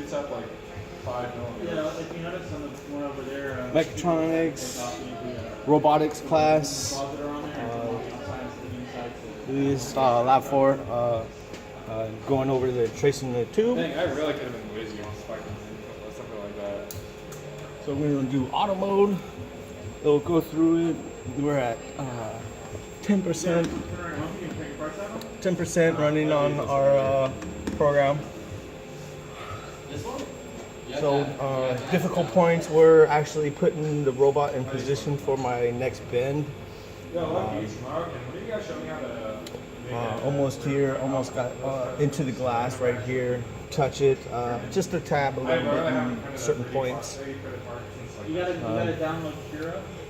shoots up like 5 millimeters. Yeah, like you notice on the one over there. Mechatronics, robotics class. This lab 4, going over the tracing the tube. Dang, I really could have been lazy on Spider-Man or something like that. So we're gonna do auto mode. It'll go through it. We're at 10%. 10% running on our program. So difficult points were actually putting the robot in position for my next bend. Almost here, almost got into the glass right here. Touch it, just a tab a little bit in certain points.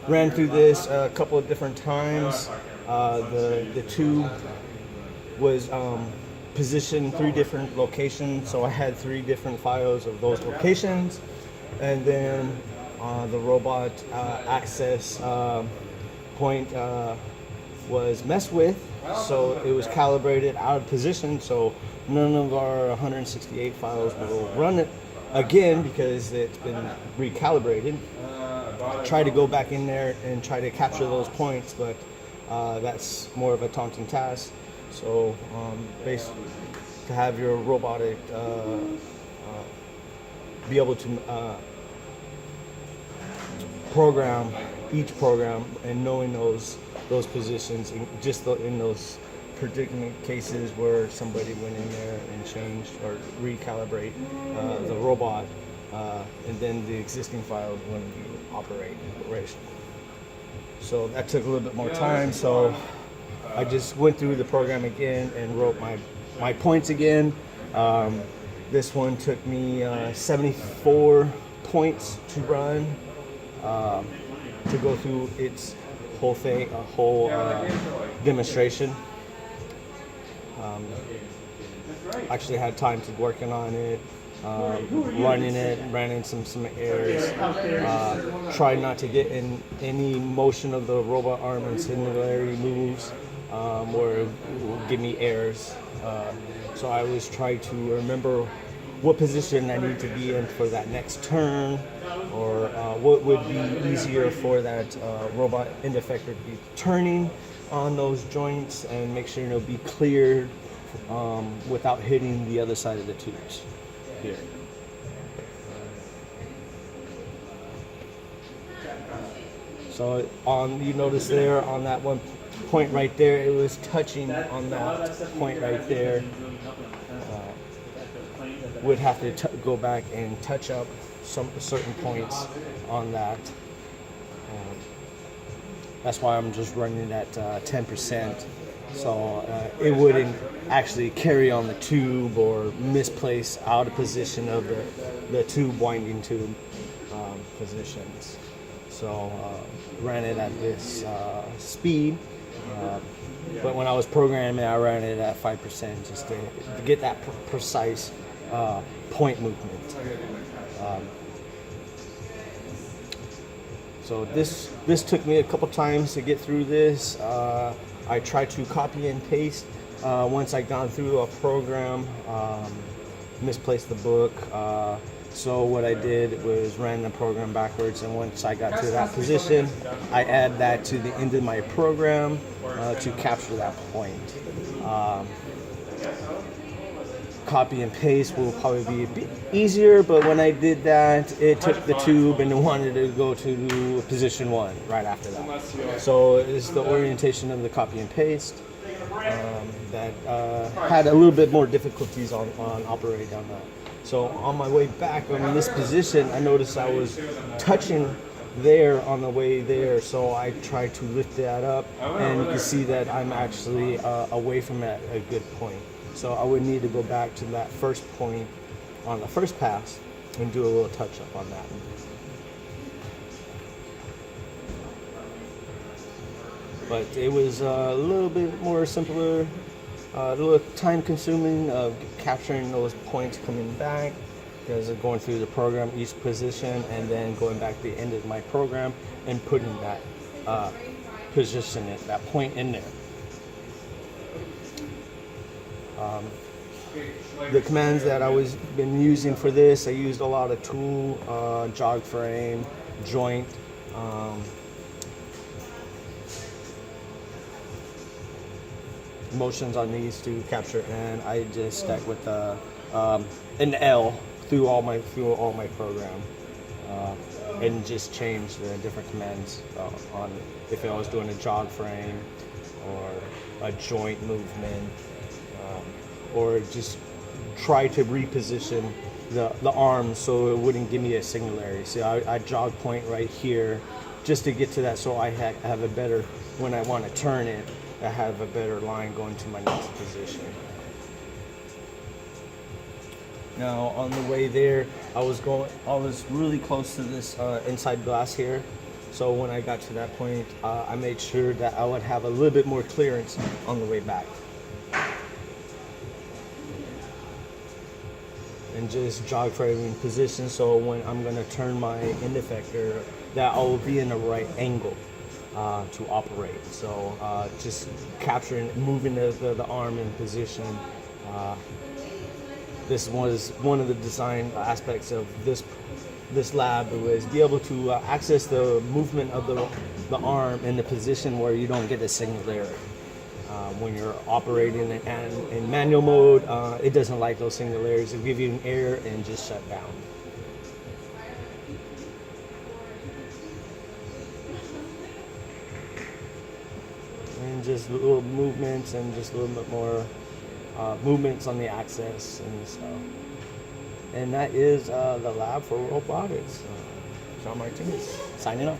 Ran through this a couple of different times. The tube was positioned 3 different locations, so I had 3 different files of those locations, and then the robot access point was messed with, so it was calibrated out of position, so none of our 168 files will run it again because it's been recalibrated. Try to go back in there and try to capture those points, but that's more of a daunting task. So basically, to have your robotic be able to program each program and knowing those positions, just in those predicament cases where somebody went in there and changed or recalibrate the robot, and then the existing files wouldn't be operational. So that took a little bit more time. So I just went through the program again and wrote my points again. This one took me 74 points to run, to go through its whole thing, a whole demonstration. Actually had time to working on it, running it, ran in some errors. Tried not to get in any motion of the robot arm and similarity moves, or it will give me errors. So I was trying to remember what position I need to be in for that next turn, or what would be easier for that robot end effector to be turning on those joints and make sure it'll be cleared without hitting the other side of the tubes here. So you notice there on that one point right there, it was touching on that point right there. Would have to go back and touch up some certain points on that. That's why I'm just running at 10%, so it wouldn't actually carry on the tube or misplace out of position of the tube winding tube positions. So ran it at this speed, but when I was programming, I ran it at 5% just to get that precise point movement. So this took me a couple times to get through this. I tried to copy and paste once I got through a program, misplaced the book. So what I did was ran the program backwards, and once I got to that position, I add that to the end of my program to capture that point. Copy and paste will probably be a bit easier, but when I did that, it took the tube and it wanted to go to position 1 right after that. So it's the orientation of the copy and paste that had a little bit more difficulties on operating on that. So on my way back on this position, I noticed I was touching there on the way there, so I tried to lift that up, and you can see that I'm actually away from a good point. So I would need to go back to that first point on the first pass and do a little touch up on that. But it was a little bit more simpler, a little time consuming of capturing those points coming back, because of going through the program, each position, and then going back to the end of my program and putting that position, that point in there. the commands that I was been using for this, I used a lot of tool, jog frame, joint. Motions on these to capture, and I just stuck with an L through all my program, and just changed the different commands on if I was doing a jog frame or a joint movement, or just try to reposition the arm so it wouldn't give me a singularity. See, I jog point right here just to get to that, so I have a better, when I want to turn it, I have a better line going to my next position. Now on the way there, I was really close to this inside glass here. So when I got to that point, I made sure that I would have a little bit more clearance on the way back. And just jog framing position, so when I'm going to turn my end effector, that I will be in the right angle to operate. So just capturing, moving the arm in position. This was one of the design aspects of this lab, was be able to access the movement of the arm in the position where you don't get a singularity. When you're operating in manual mode, it doesn't like those singularities. It'll give you an error and just shut down. And just little movements and just a little bit more movements on the axis and stuff. And that is the lab for robotics. John Martinez signing off.